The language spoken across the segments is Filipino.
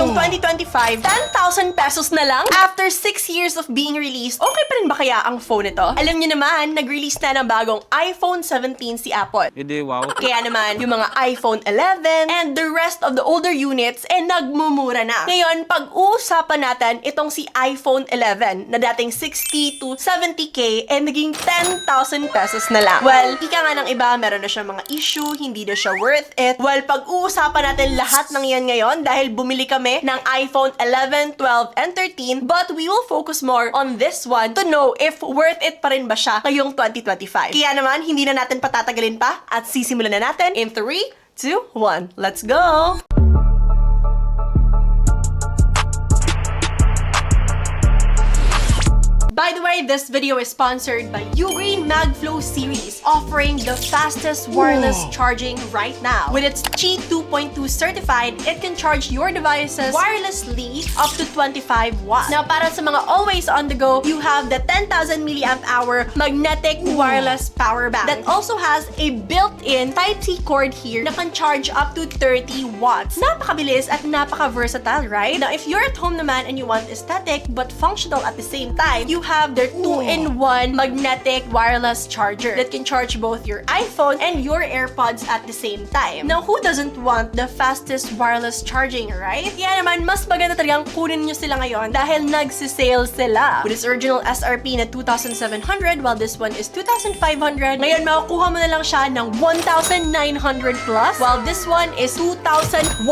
ngayong 2025, 10,000 pesos na lang after 6 years of being released. Okay pa rin ba kaya ang phone ito? Alam niyo naman, nag-release na ng bagong iPhone 17 si Apple. Hindi, wow. Kaya naman, yung mga iPhone 11 and the rest of the older units, nagmumura na. Ngayon, pag-uusapan natin itong si iPhone 11 na dating 60 to 70k, naging 10,000 pesos na lang. Well, ika nga ng iba, meron na siya mga issue, hindi na siya worth it. Well, pag-uusapan natin lahat ng yan ngayon dahil bumili kami ng iPhone 11, 12, and 13, but we will focus more on this one to know if worth it pa rin ba siya ngayong 2025. Kaya naman, hindi na natin patatagalin pa at sisimulan na natin in 3, 2, 1. Let's go! By the way, this video is sponsored by Ugreen MagFlow series, offering the fastest wireless charging right now. With its Qi 2.2 certified, it can charge your devices wirelessly up to 25 watts. Now, para sa mga always on the go, you have the 10,000 mAh magnetic wireless power bank that also has a built-in Type-C cord here na can charge up to 30 watts. Napakabilis at napaka-versatile, right? Now, if you're at home naman and you want aesthetic but functional at the same time, you have their 2-in-1 magnetic wireless charger that can charge both your iPhone and your AirPods at the same time. Now, who doesn't want the fastest wireless charging, right? Kaya naman, mas maganda talagang kunin nyo sila ngayon dahil nagsisale sila. With its original SRP na 2,700, while this one is 2,500, ngayon makukuha mo na lang siya ng 1,900 plus, while this one is 2,100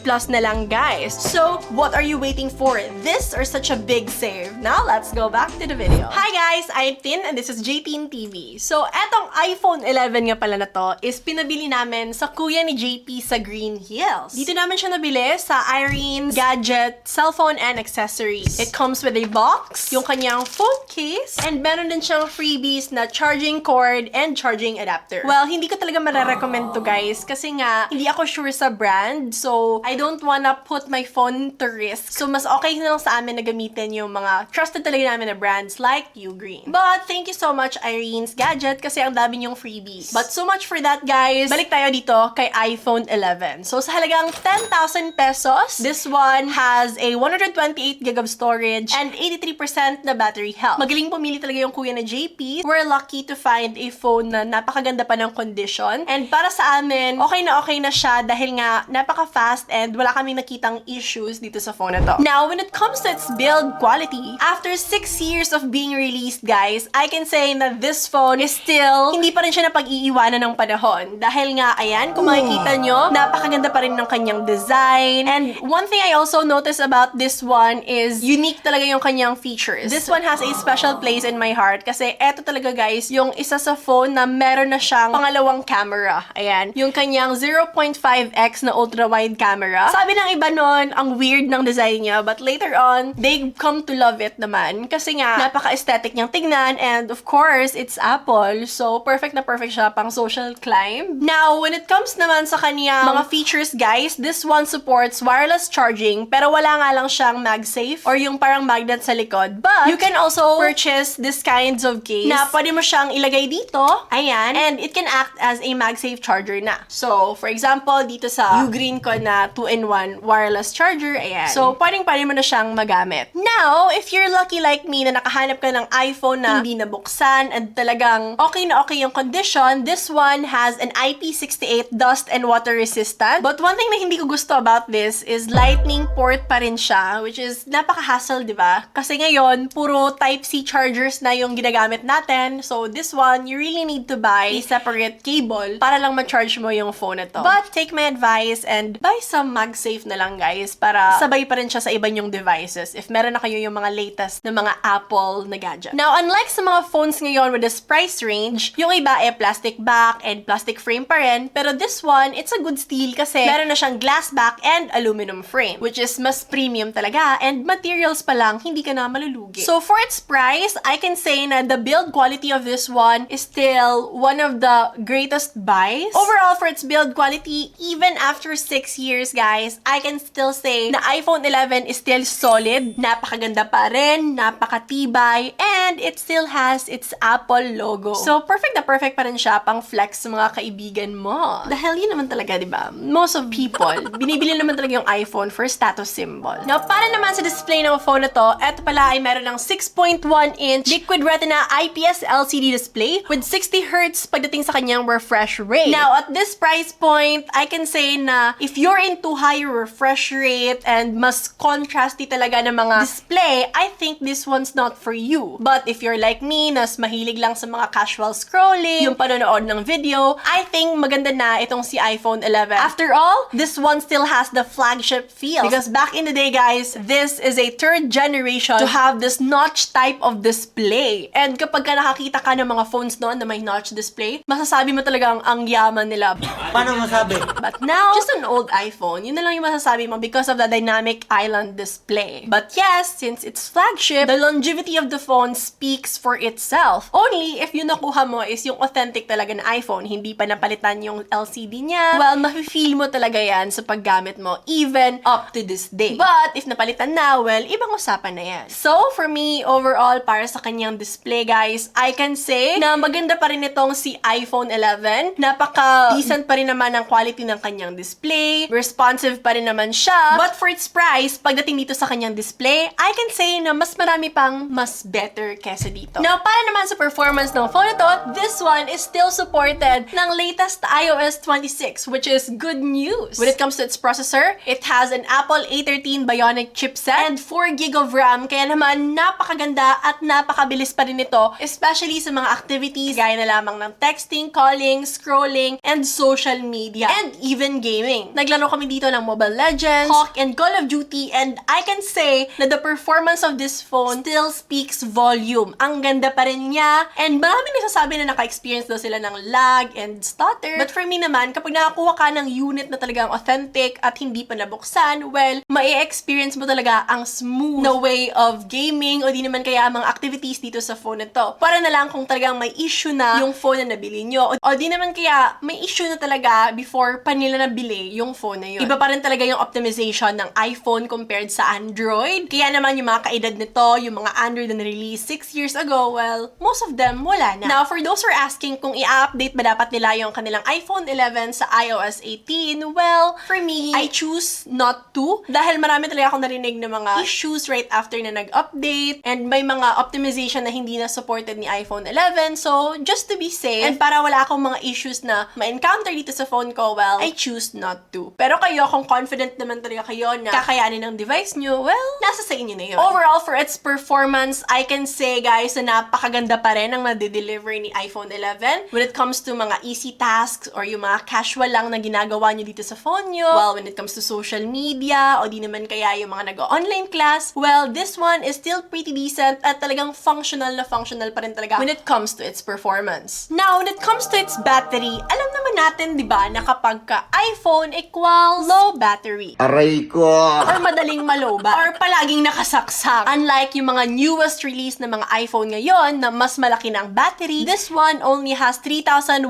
plus na lang, guys. So, what are you waiting for? This or such a big save? Now, let's go back to the video. Hi guys, I'm Tin and this is JTin TV. So, etong iPhone 11 nga pala na to is pinabili namin sa kuya ni JP sa Green Hills. Dito namin siya nabili sa Irene's Gadget, Cellphone and Accessories. It comes with a box, yung kanyang phone case, and meron din siyang freebies na charging cord and charging adapter. Well, hindi ko talaga mare-recommend to guys kasi nga, hindi ako sure sa brand, so I don't wanna put my phone to risk. So, mas okay na lang sa amin na gamitin yung mga trusted talaga namin na brands like Ugreen. But thank you so much Irene's Gadget kasi ang dami niyong freebies. But so much for that, guys. Balik tayo dito kay iPhone 11. So sa halagang 10,000 pesos, this one has a 128 GB of storage and 83% na battery health. Magaling pumili talaga yung kuya na JP. We're lucky to find a phone na napakaganda pa ng condition. And para sa amin, okay na siya dahil nga napaka-fast and wala kaming nakitang issues dito sa phone na to. Now, when it comes to its build quality, after 6 years of being released, guys, I can say na this phone is still hindi pa rin siya napag-iiwanan ng panahon. Dahil nga, ayan, kung makikita nyo, napakaganda pa rin ng kanyang design. And one thing I also noticed about this one is unique talaga yung kanyang features. This one has a special place in my heart kasi eto talaga, guys, yung isa sa phone na meron na siyang pangalawang camera. Ayan, yung kanyang 0.5x na ultra-wide camera. Sabi ng iba nun, ang weird ng design niya, but later on, they come to love it naman. Kasi nga, napaka-aesthetic niyang tignan and of course, it's Apple. So, perfect na perfect siya pang social climb. Now, when it comes naman sa kanyang mga features, guys, this one supports wireless charging pero wala nga lang siyang MagSafe or yung parang magnet sa likod. But, you can also purchase this kinds of case na pwede mo siyang ilagay dito. Ayan. And it can act as a MagSafe charger na. So, for example, dito sa Ugreen ko na 2-in-1 wireless charger, ayan. So, pwede mo na siyang magamit. Now, if you're lucky like me na nakahanap ka ng iPhone na hindi nabuksan and talagang okay na okay yung condition, this one has an IP68 dust and water resistant. But one thing na hindi ko gusto about this is lightning port pa rin siya, which is napaka-hassle, di ba? Kasi ngayon, puro Type-C chargers na yung ginagamit natin. So this one, you really need to buy a separate cable para lang ma-charge mo yung phone na to. But take my advice and buy some MagSafe na lang, guys, para sabay pa rin siya sa iba nyong devices if meron na kayo yung mga latest na mga Apple na gadget. Now, unlike sa mga phones ngayon with this price range, yung iba ay plastic back and plastic frame pa rin, pero this one, it's a good steal kasi meron na siyang glass back and aluminum frame, which is mas premium talaga and materials pa lang, hindi ka na malulugi. So, for its price, I can say na the build quality of this one is still one of the greatest buys. Overall, for its build quality, even after 6 years, guys, I can still say na iPhone 11 is still solid, napakaganda pa rin, napakatibay, Wi-Fi, and it still has its Apple logo. So, perfect na perfect pa rin siya pang flex sa mga kaibigan mo. Dahil yun naman talaga, di ba? Most of people, binibili naman talaga yung iPhone for status symbol. Now, para naman sa display ng phone na to, eto pala ay meron ng 6.1-inch Liquid Retina IPS LCD display with 60Hz pagdating sa kanyang refresh rate. Now, at this price point, I can say na if you're into higher refresh rate and mas contrasty talaga ng mga display, I think this one's not for you. But if you're like me, nas mahilig lang sa mga casual scrolling, yung panonood ng video, I think maganda na itong si iPhone 11. After all, this one still has the flagship feel. Because back in the day, guys, this is a third generation to have this notch type of display. And kapag ka nakakita ka ng mga phones noon na may notch display, masasabi mo talagang ang yaman nila. Paano masabi? But now, just an old iPhone, yun na lang yung masasabi mo because of the dynamic island display. But yes, since it's flagship, the longevity of the phone speaks for itself. Only if yung nakuha mo is yung authentic talaga na iPhone, hindi pa napalitan yung LCD niya, well, mafe-feel mo talaga yan sa paggamit mo, even up to this day. But if napalitan na, well, ibang usapan na yan. So, for me, overall, para sa kanyang display, guys, I can say na maganda pa rin itong si iPhone 11. Napaka-decent pa rin naman ang quality ng kanyang display. Responsive pa rin naman siya. But for its price, pagdating dito sa kanyang display, I can say na mas marami pang mas better kesa dito. Now, para naman sa performance ng phone na to, this one is still supported ng latest iOS 26, which is good news. When it comes to its processor, it has an Apple A13 Bionic chipset and 4GB of RAM, kaya naman napakaganda at napakabilis pa rin ito, especially sa mga activities gaya na lamang ng texting, calling, scrolling, and social media, and even gaming. Naglaro kami dito ng Mobile Legends, Hawk, and Call of Duty, and I can say na the performance of this phone still speaks volume. Ang ganda pa rin niya, and maraming nagsasabi na naka-experience daw sila ng lag and stutter. But for me naman, kapag nakakuha ka ng unit na talagang authentic at hindi pa nabuksan, well, mai-experience mo talaga ang smooth na way of gaming o di naman kaya mga activities dito sa phone na to. Para na lang kung talagang may issue na yung phone na nabili nyo o di naman kaya may issue na talaga before pa nila nabili yung phone na yun. Iba pa rin talaga yung optimization ng iPhone compared sa Android. Kaya naman yung mga kaedad nito, yung mga Android na release 6 years ago, well, most of them wala na. Now, for those who are asking kung i-update ba dapat nila yung kanilang iPhone 11 sa iOS 18, well, for me, I choose not to. Dahil marami talaga akong narinig na mga issues right after na nag-update, and may mga optimization na hindi na supported ni iPhone 11. So, just to be safe, and para wala akong mga issues na ma-encounter dito sa phone ko, well, I choose not to. Pero kayo, kung confident naman talaga kayo na kakayanin ng device nyo, well, nasa sa inyo na yun. Overall, for its performance, I can say, guys, na napakaganda pa rin ang nade-deliver ni iPhone 11 when it comes to mga easy tasks or yung mga casual lang na ginagawa nyo dito sa phone nyo. Well, when it comes to social media o di naman kaya yung mga nag-online class, well, this one is still pretty decent at talagang functional na functional pa rin talaga when it comes to its performance. Now, when it comes to its battery, alam naman natin, di ba, na kapag ka iPhone equals low battery. Aray ko! Or madaling maloba. Or palaging nakasaksak. Unlike yung mga newest release na mga iPhone ngayon na mas malaki ng battery, this one only has 3,110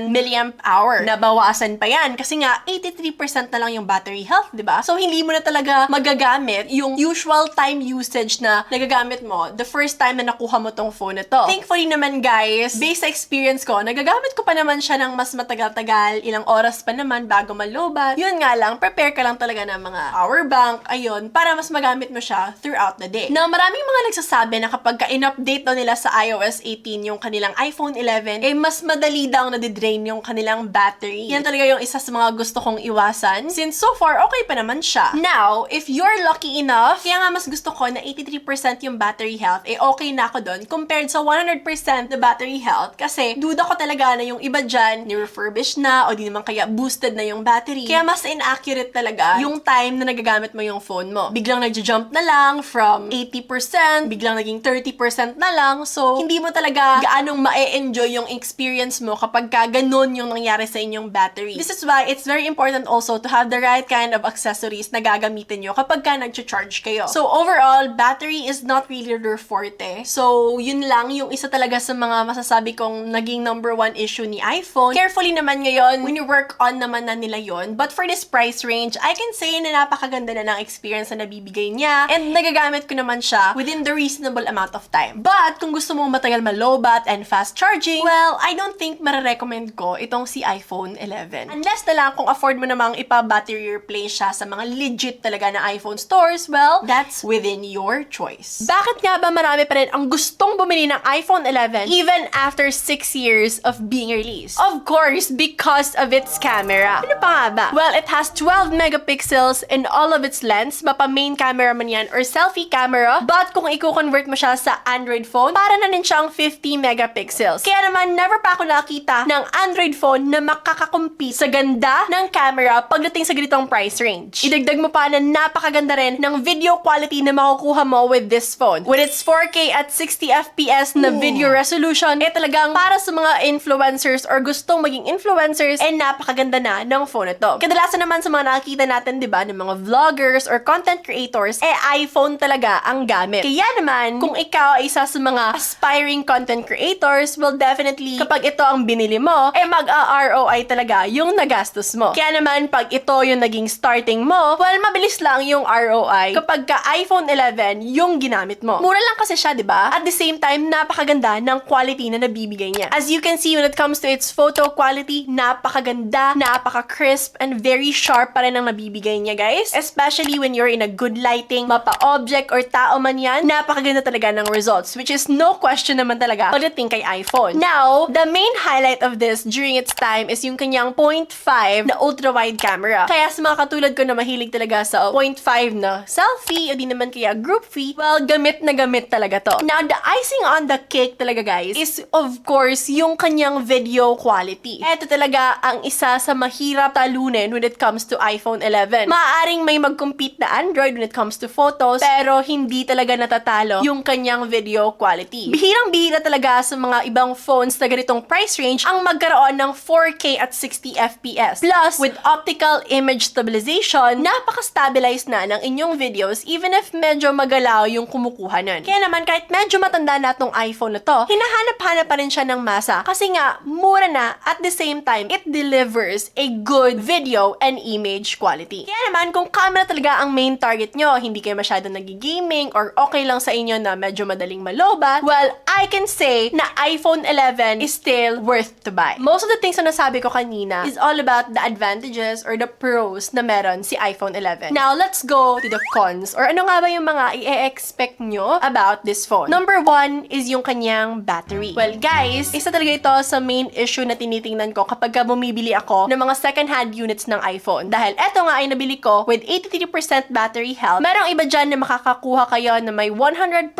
mAh. Nabawasan pa yan kasi nga 83% na lang yung battery health, di ba? So, hindi mo na talaga magagamit yung usual time usage na nagagamit mo the first time na nakuha mo tong phone na to. Thankfully naman, guys, based sa experience ko, nagagamit ko pa naman siya ng mas matagal-tagal, ilang oras pa naman bago malobat. Yun nga lang, prepare ka lang talaga ng mga power bank, ayun, para mas magamit mo siya throughout the day. Now, maraming mga nagsasabi na kapag ka-in-update daw nila sa iOS 18 yung kanilang iPhone 11, eh mas madali daw na-drain yung kanilang battery. Yan talaga yung isa sa mga gusto kong iwasan, since so far, okay pa naman siya. Now, if you're lucky enough, kaya nga mas gusto ko na 83% yung battery health, eh okay na ako doon, compared sa 100% na battery health, kasi duda ko talaga na yung iba dyan, ni-refurbish na, o di naman kaya boosted na yung battery. Kaya mas inaccurate talaga yung time na nagagamit mo yung phone mo. Biglang nagja-jump na lang from 80%, biglang naging 30% na lang, so hindi mo talaga gaanong ma-enjoy yung experience mo kapag ka ganun yung nangyari sa inyong battery. This is why it's very important also to have the right kind of accessories na gagamitin nyo kapag ka nag-charge kayo. So overall, battery is not really their forte. So yun lang yung isa talaga sa mga masasabi kong naging number one issue ni iPhone. Carefully naman ngayon, when you work on naman na nila yon. But for this price range, I can say na napakaganda na ng experience na nabibigay niya. And nagagamit ko naman siya within within the reasonable amount of time. But kung gusto mo matagal malobat and fast charging, well, I don't think marirecommend ko itong si iPhone 11. Unless na lang kung afford mo namang ipa-battery replace siya sa mga legit talaga na iPhone stores, well, that's within your choice. Bakit nga ba marami pa rin ang gustong bumili ng iPhone 11 even after 6 years of being released? Of course, because of its camera. Ano pa nga ba? Well, it has 12 megapixels in all of its lens, mapa main camera man yan or selfie camera. But kung i-convert mo siya sa Android phone, para na rin siyang 50 megapixels. Kaya naman, never pa ako nakita ng Android phone na makakakompete sa ganda ng camera pagdating sa ganitong price range. Idagdag mo pa na napakaganda rin ng video quality na makukuha mo with this phone. With its 4K at 60 FPS na video resolution, talagang para sa mga influencers or gustong maging influencers, napakaganda na ng phone na to. Kadalasan naman sa mga nakikita natin, di ba, ng mga vloggers or content creators, iPhone talaga ang gamit. Kaya naman, kung ikaw ay isa sa mga aspiring content creators, well, definitely, kapag ito ang binili mo, mag-ROI talaga yung nagastos mo. Kaya naman, pag ito yung naging starting mo, well, mabilis lang yung ROI kapag ka iPhone 11 yung ginamit mo. Mura lang kasi siya, di ba? At the same time, napakaganda ng quality na nabibigay niya. As you can see, when it comes to its photo quality, napakaganda, napaka-crisp, and very sharp pa rin ang nabibigay niya, guys. Especially when you're in a good lighting, mapa-object or tao man yan, napakaganda talaga ng results, which is no question naman talaga pagdating kay iPhone. Now, the main highlight of this during its time is yung kanyang 0.5 na ultra-wide camera. Kaya sa mga katulad ko na mahilig talaga sa 0.5 na selfie o di naman kaya group free, well, gamit na gamit talaga to. Now, the icing on the cake talaga, guys, is of course yung kanyang video quality. Ito talaga ang isa sa mahirap talunin when it comes to iPhone 11. Maaaring may mag-compete na Android when it comes to photos, pero hindi talaga natatalo yung kanyang video quality. Bihirang-bihira talaga sa mga ibang phones na ganitong price range ang magkaroon ng 4K at 60 FPS. Plus, with optical image stabilization, napaka-stabilize na ng inyong videos even if medyo magalaw yung kumukuha nun. Kaya naman, kahit medyo matanda na tong iPhone na to, hinahanap-hanap pa rin siya ng masa kasi nga, mura na at the same time, it delivers a good video and image quality. Kaya naman, kung camera talaga ang main target nyo, hindi kayo masyadong nag-gaming or okay lang sa inyo na medyo madaling malobat, well, I can say na iPhone 11 is still worth to buy. Most of the things na nasabi ko kanina is all about the advantages or the pros na meron si iPhone 11. Now, let's go to the cons or ano nga ba yung mga i-expect nyo about this phone. Number 1 is yung kanyang battery. Well, guys, isa talaga ito sa main issue na tinitingnan ko kapag bumibili ako ng mga second-hand units ng iPhone. Dahil eto nga ay nabili ko with 83% battery health. Merong iba dyan na makakakuha kayo na may 100%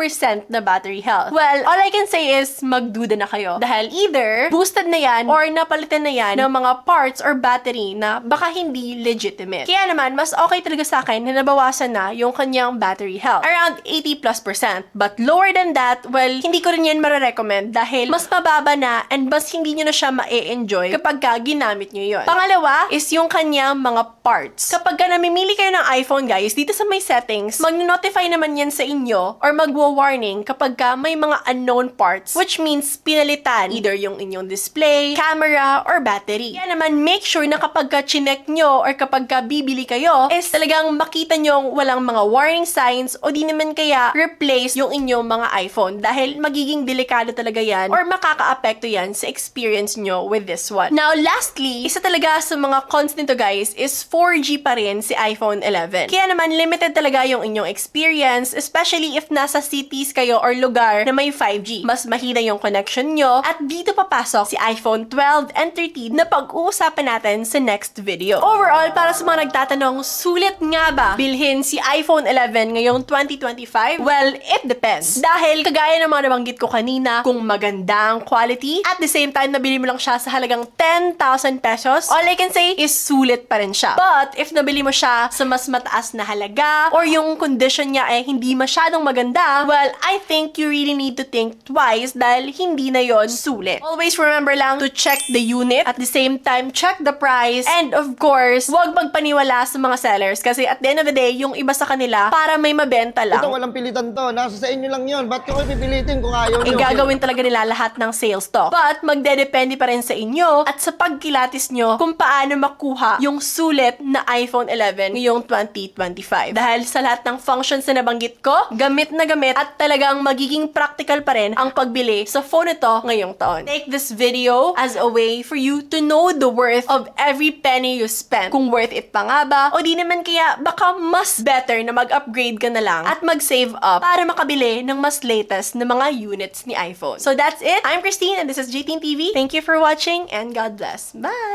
na battery health. Well, all I can say is magduda na kayo. Dahil either boosted na yan or napalitan na yan ng mga parts or battery na baka hindi legitimate. Kaya naman, mas okay talaga sa akin na nabawasan na yung kanyang battery health. Around 80+%. But lower than that, well, hindi ko rin yan marirecommend dahil mas mababa na and mas hindi nyo na siya ma-enjoy kapag ginamit nyo yun. Pangalawa is yung kanyang mga parts. Kapag namimili kayo ng iPhone, guys, dito sa may settings, mag-notify naman yan sa inyo or magwa-warning kapag may mga unknown parts, which means pinalitan either yung inyong display, camera, or battery. Kaya naman, make sure na kapag chinek nyo or kapag bibili kayo, is talagang makita nyo walang mga warning signs o di naman kaya replace yung inyong mga iPhone dahil magiging delikado talaga yan or makaka-apekto yan sa experience nyo with this one. Now, lastly, isa talaga sa mga cons nito, guys, is 4G pa rin si iPhone 11. Kaya naman, limited talaga yung inyong experience, especially if nasa cities kayo or lugar na may 5G. Mas mahina yung connection nyo at dito papasok si iPhone 12 and 13 na pag-uusapan natin sa next video. Overall, para sa mga nagtatanong, sulit nga ba bilhin si iPhone 11 ngayong 2025? Well, it depends. Dahil kagaya ng mga nabanggit ko kanina, kung maganda ang quality, at the same time, nabili mo lang siya sa halagang 10,000 pesos, all I can say is sulit pa rin siya. But, if nabili mo siya sa mas mataas na halaga, or yung condition niya hindi masyadong maganda, well, I think you really need to think twice dahil hindi na yon sulit. Always remember lang to check the unit, at the same time, check the price, and of course, huwag magpaniwala sa mga sellers kasi at the end of the day, yung iba sa kanila, para may mabenta lang. Ito, walang pilitan to. Nasa sa inyo lang yun. Ba't ko kayo pipilitin kung ayaw nyo? Gagawin talaga nila lahat ng sales to. But, magdedepende pa rin sa inyo at sa pagkilatis nyo kung paano makuha yung sulit na iPhone 11 ngayong 2025. Dahil sa lahat ng functions na nabanggit ko, gamit na gamit at talagang magiging practical pa rin ang pagbili sa phone ito ngayong taon. Take this video as a way for you to know the worth of every penny you spend. Kung worth it pa nga ba, o di naman kaya baka mas better na mag-upgrade ka na lang at mag-save up para makabili ng mas latest na mga units ni iPhone. So that's it. I'm Christine and this is JTeen TV. Thank you for watching and God bless. Bye!